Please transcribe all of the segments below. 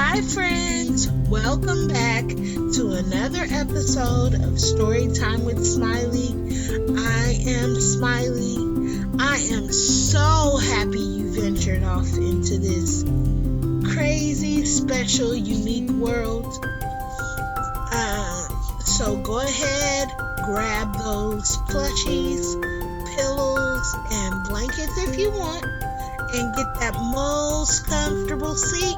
Hi friends, welcome back to another episode of Storytime with Smiley. I am Smiley. I am so happy you ventured off into this crazy, special, unique world. So go ahead, grab those plushies, pillows, and blankets if you want, and get that most comfortable seat.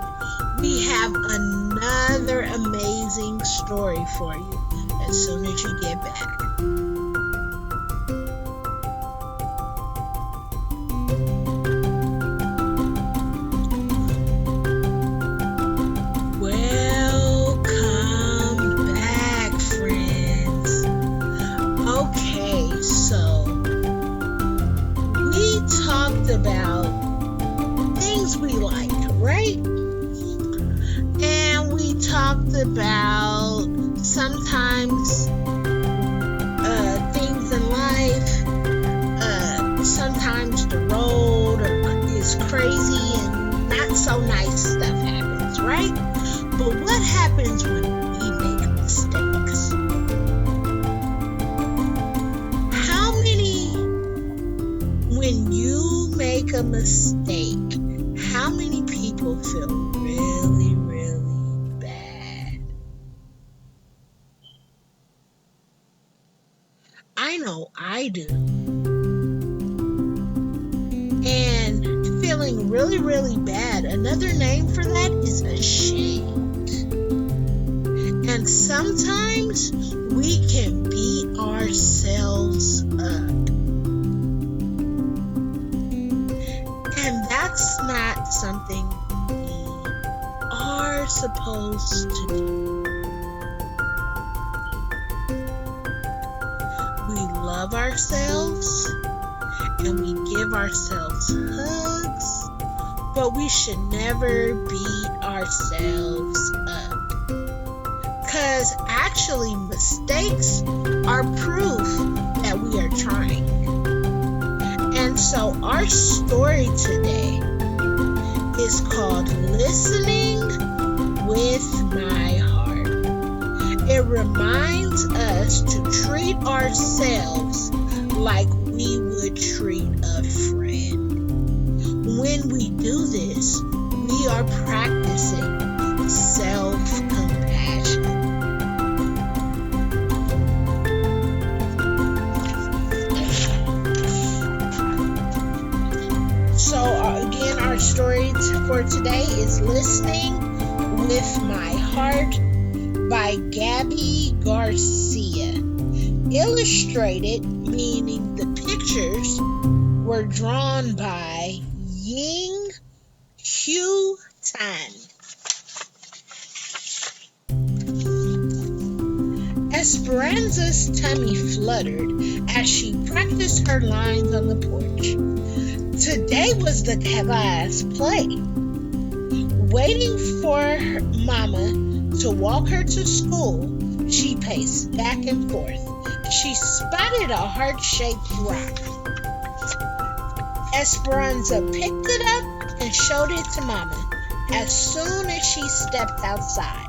We have another amazing story for you as soon as you get back. Welcome back, friends. Okay, so we talked about things we like, right? And we talked about sometimes things in life, sometimes the road is crazy and not so nice stuff happens, right? But what happens when we make mistakes? When you make a mistake, how many people feel really, really bad? I know I do. And feeling really, really bad, another name for that is ashamed. And sometimes we can beat ourselves up. And that's not something we are supposed to do. We love ourselves and we give ourselves hugs, but we should never beat ourselves up. Because actually, mistakes are proof that we are trying. And so our story today is called Listening with My Heart. It reminds us to treat ourselves like we would treat a friend. When we do this, we are practicing self-compassion. So again, our story for today is Listening with My Heart by Gabby Garcia. Illustrated, meaning the pictures were drawn by Ying Hugh Tan. Esperanza's tummy fluttered as she practiced her lines on the porch. Today was the class play. Waiting for her mama to walk her to school, she paced back and forth. She spotted a heart-shaped rock. Esperanza picked it up and showed it to Mama as soon as she stepped outside.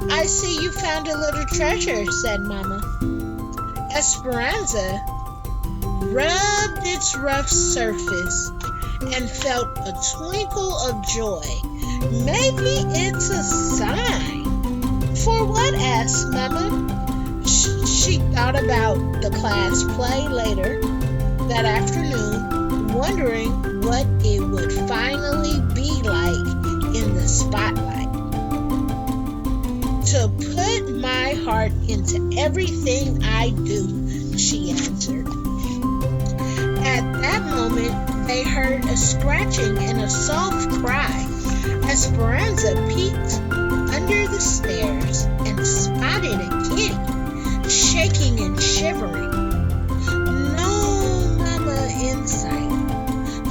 "I see you found a little treasure," said Mama. Esperanza rubbed its rough surface and felt a twinkle of joy. "Maybe it's a sign." "For what?" asked Mama. She thought about the class play later that afternoon, wondering what it would finally be like in the spotlight. "To put my heart into everything I do," she answered. At that moment, they heard a scratching and a soft cry. Esperanza peeked under the stairs and spotted a kitty, shaking and shivering. No Mama in sight.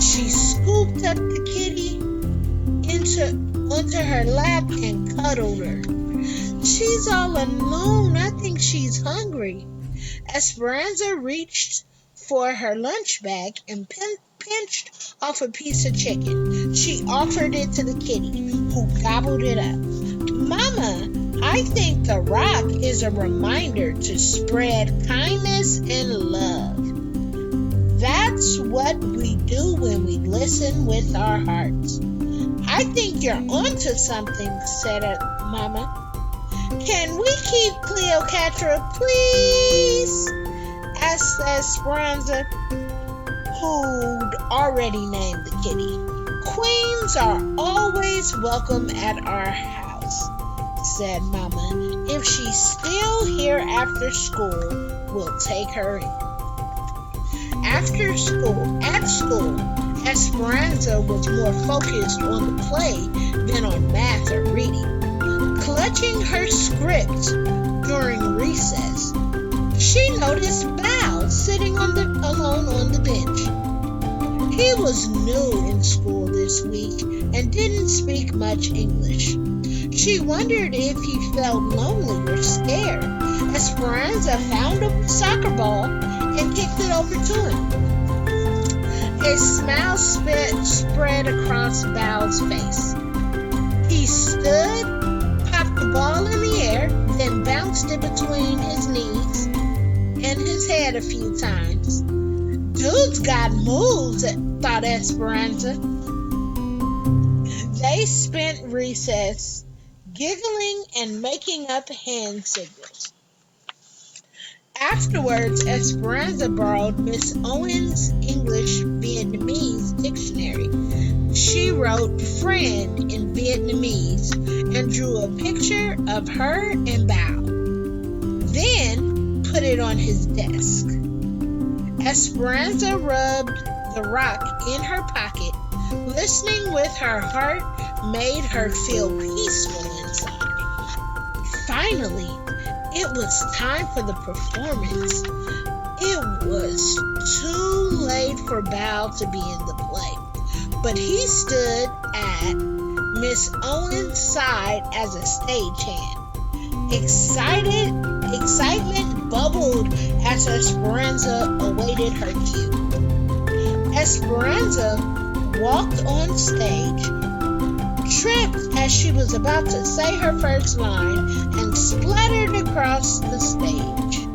She scooped up the kitty onto her lap and cuddled her. "She's all alone. I think she's hungry." Esperanza reached for her lunch bag and pinched off a piece of chicken. She offered it to the kitty, who gobbled it up. Mama, I think the rock is a reminder to spread kindness and love. That's what we do when we listen with our hearts. I think you're onto something, said Mama. Can we keep Cleopatra, please? Asked Esperanza, who'd already named the kitty. Queens are always welcome at our house, said Mama. If she's still here after school, we'll take her in. At school, Esperanza was more focused on the play than on math or reading. Clutching her script during recess, she noticed Bao sitting alone on the bench. He was new in school this week and didn't speak much English. She wondered if he felt lonely or scared. Esperanza found a soccer ball and kicked it over to him. A smile spread across Bao's face. He stood, popped the ball in the air, then bounced it between his knees and his head a few times. Dude's got moves, thought Esperanza. They spent recess giggling and making up hand signals. Afterwards, Esperanza borrowed Miss Owen's English-Vietnamese dictionary. She wrote friend in Vietnamese and drew a picture of her and Bao, then put it on his desk. Esperanza rubbed the rock in her pocket. Listening with her heart made her feel peaceful inside. Finally, it was time for the performance. It was too late for Bao to be in the play, but he stood at Miss Owen's side as a stagehand. Excitement bubbled as Esperanza awaited her cue. Esperanza walked on stage, tripped as she was about to say her first line, and splattered across the stage.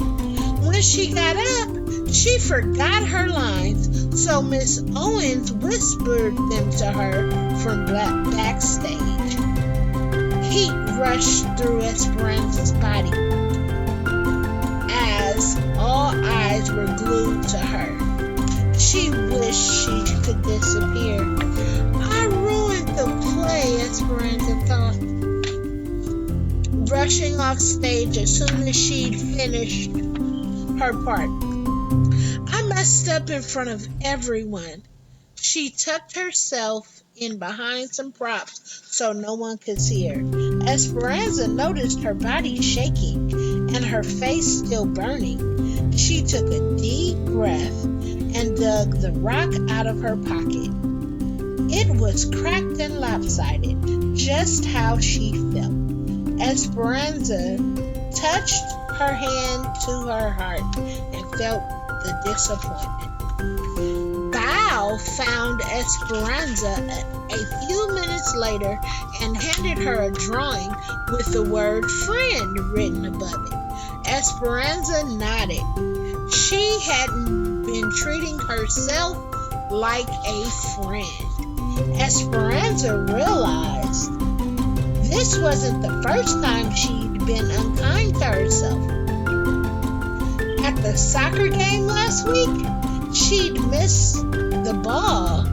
When she got up, she forgot her lines, so Miss Owens whispered them to her from backstage. Heat rushed through Esperanza's body as all eyes were glued to her. She wished she could disappear. I ruined the play, Esperanza thought, rushing off stage as soon as she'd finished her part. I messed up in front of everyone. She tucked herself in behind some props so no one could see her. Esperanza noticed her body shaking and her face still burning. She took a deep breath and dug the rock out of her pocket. It was cracked and lopsided, just how she felt. Esperanza touched her hand to her heart and felt the disappointment. Bao found Esperanza a few minutes later and handed her a drawing with the word friend written above it. Esperanza nodded. She hadn't been treating herself like a friend. Esperanza realized this wasn't the first time she'd been unkind to herself. At the soccer game last week, she'd missed the ball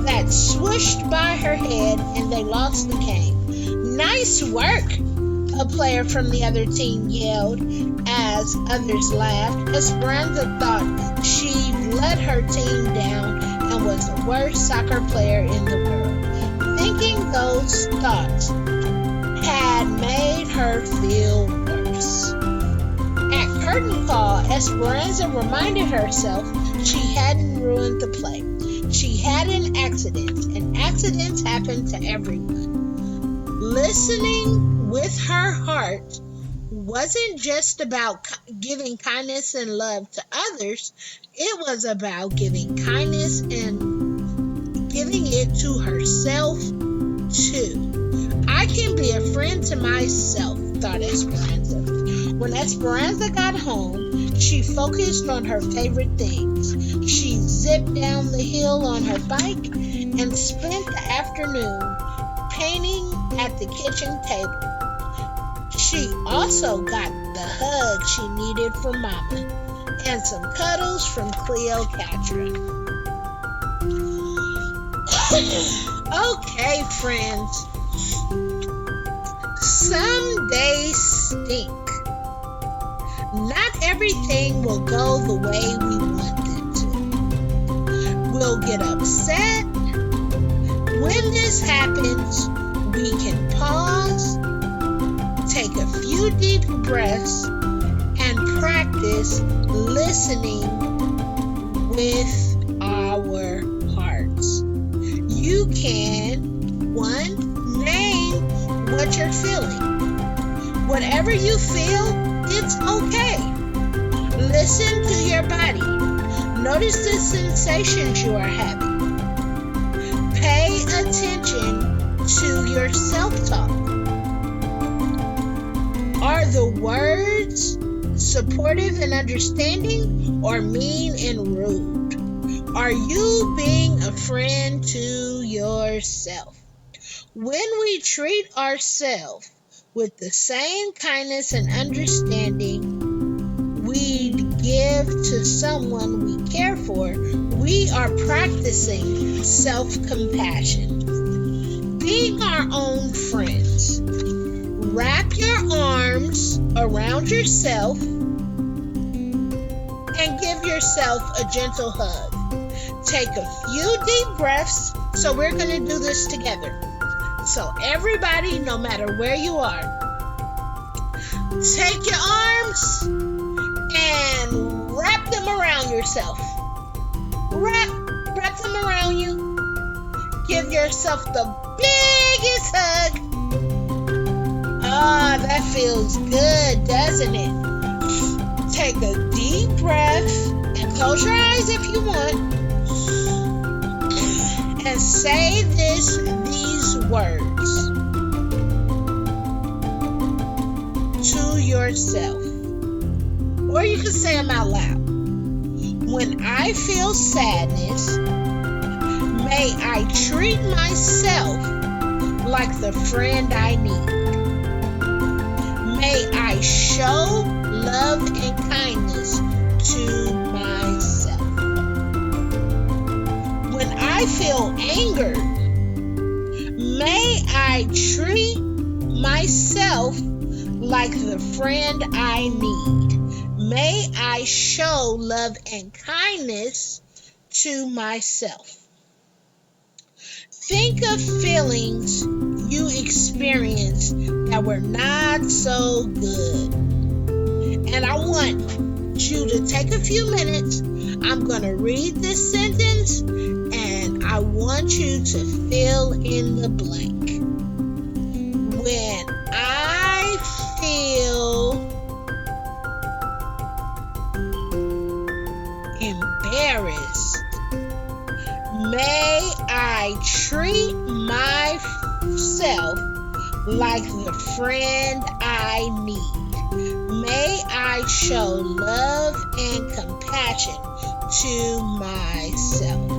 that swished by her head and they lost the game. Nice work, a player from the other team yelled as others laughed. Esperanza thought she'd let her team down and was the worst soccer player in the world. Thinking those thoughts had made her feel worse. At curtain call, Esperanza reminded herself she hadn't ruined the play. She had an accident, and accidents happen to everyone. Listening with her heart wasn't just about giving kindness and love to others, it was about giving kindness and giving it to herself too. I can be a friend to myself, thought Esperanza. When Esperanza got home, she focused on her favorite things. She zipped down the hill on her bike and spent the afternoon painting at the kitchen table. She also got the hug she needed from Mama and some cuddles from Cleopatra. Okay, friends. Some days stink. Not everything will go the way we want it to. We'll get upset. When this happens, we can pause, take a few deep breaths, and practice listening with our hearts. You can, 1, name what you're feeling. Whatever you feel, it's okay. Listen to your body. Notice the sensations you are having. Pay attention to your self-talk. Are the words supportive and understanding or mean and rude? Are you being a friend to yourself? When we treat ourselves with the same kindness and understanding we give to someone we care for, we are practicing self-compassion. Being our own friends. Wrap your arms around yourself and give yourself a gentle hug. Take a few deep breaths. So we're going to do this together. So everybody, no matter where you are, take your arms and wrap them around yourself. Wrap them around you. Give yourself the biggest hug. Ah, that feels good, doesn't it? Take a deep breath and close your eyes if you want. And say these words to yourself. Or you can say them out loud. When I feel sadness, may I treat myself like the friend I need. May I show love and kindness to myself. When I feel anger, may I treat myself like the friend I need. May I show love and kindness to myself. Think of feelings you experienced that were not so good. And I want you to take a few minutes. I'm going to read this sentence and I want you to fill in the blank. When I feel embarrassed, may I treat myself like the friend I need. May I show love and compassion to myself.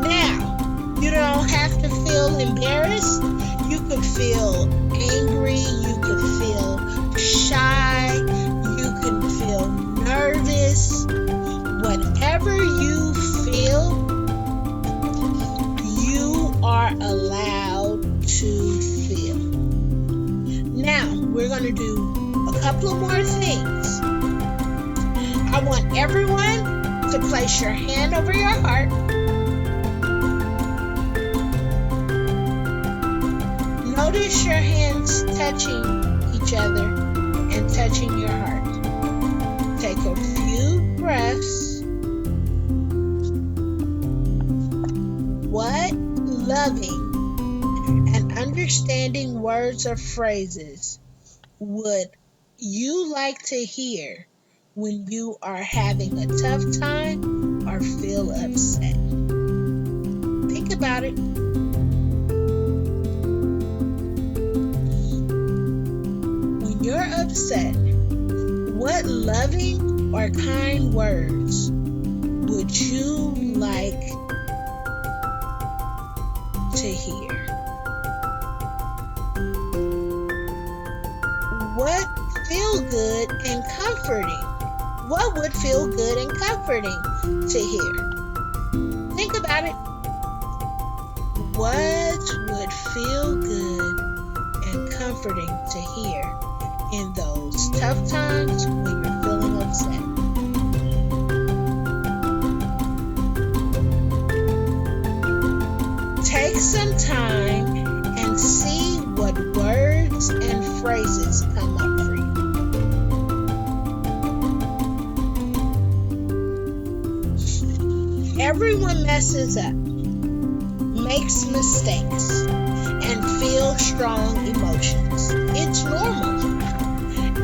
Now, you don't have to feel embarrassed. You could feel angry. You could feel shy. You can feel nervous. Whatever you feel, you are allowed to feel. Now, we're going to do a couple of more things. I want everyone to place your hand over your heart. Notice your hands touching each other and touching your heart. Take a few breaths. What loving and understanding words or phrases would you like to hear when you are having a tough time or feel upset? Think about it. When you're upset, what loving or kind words would you like to hear? What feel good and comforting? What would feel good and comforting to hear? Think about it. What would feel good and comforting to hear in those tough times when you're feeling upset? Take some time and see what words and phrases come up for you. Everyone messes up, makes mistakes, and feels strong emotions. It's normal.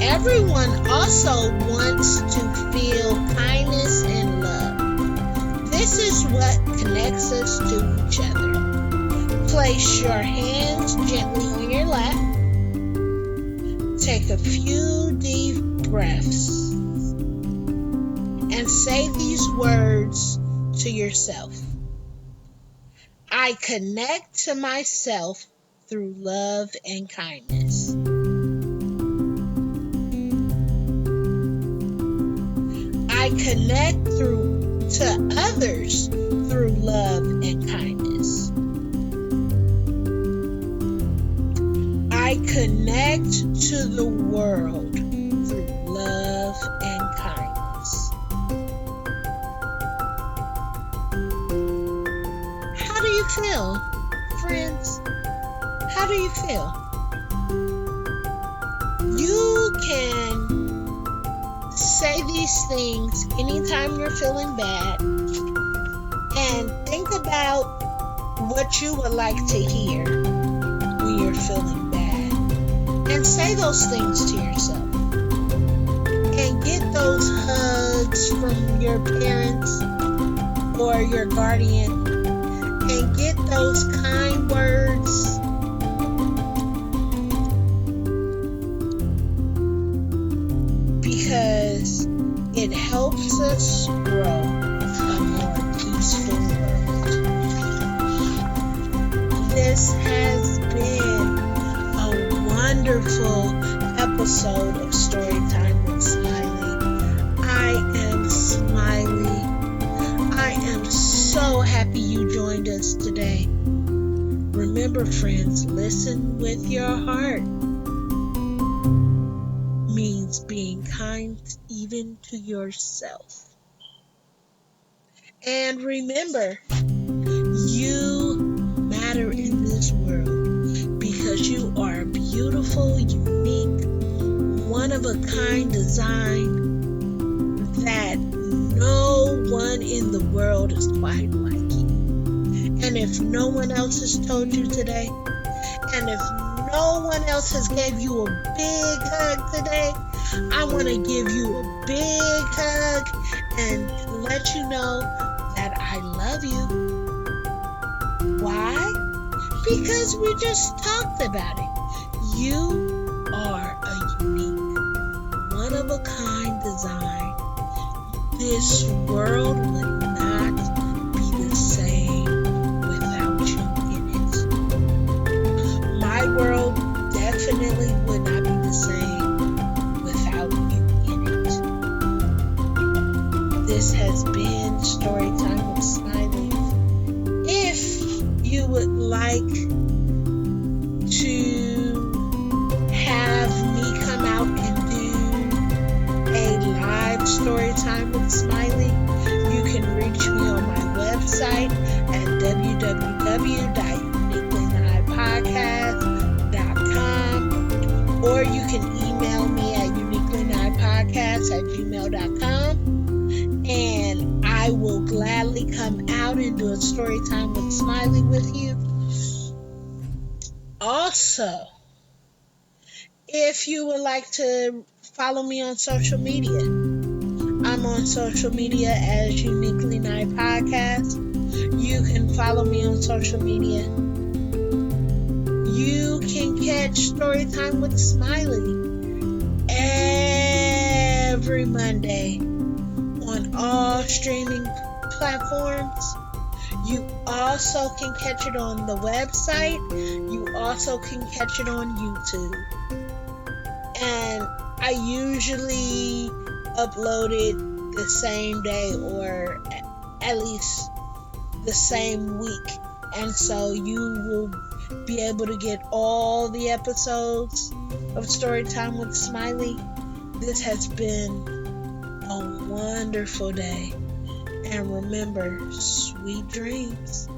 Everyone also wants to feel kindness and love. This is what connects us to each other. Place your hands gently on your lap. Take a few deep breaths and say these words to yourself. I connect to myself through love and kindness. I connect to others through love and kindness. I connect to the world through love and kindness. How do you feel, friends? How do you feel? You can say these things anytime you're feeling bad, and think about what you would like to hear when you're feeling bad, and say those things to yourself, and get those hugs from your parents or your guardian, and get those kind words. Because it helps us grow a more peaceful world. This has been a wonderful episode of Storytime with Smiley. I am Smiley. I am so happy you joined us today. Remember, friends, listen with your heart. Means being kind even to yourself. And remember, you matter in this world because you are beautiful, unique, one-of-a-kind design that no one in the world is quite like you. And if no one else has told you today, and if no one else has gave you a big hug today, I want to give you a big hug and let you know that I love you. Why? Because we just talked about it. You are a unique, one-of-a-kind design. This world would not be the same without you in it. My world definitely would not be the same without you in it. This has been Storytime with Smiley. If you would like to have me come out and do a live Storytime with Smiley, you can reach me on my website at www.uniquelynightpodcast.com, or you can email me at uniquelynightpodcast@gmail.com, and I will gladly come out and do a story time with Smiley with you. Also, if you would like to follow me on social media. I'm on social media as Uniquely Night Podcast. You can follow me on social media. You can catch Storytime with Smiley every Monday on all streaming platforms. You also can catch it on the website. You also can catch it on YouTube. And I usually upload it the same day or at least the same week. And so you will be able to get all the episodes of Storytime with Smiley. This has been a wonderful day. And remember, sweet dreams.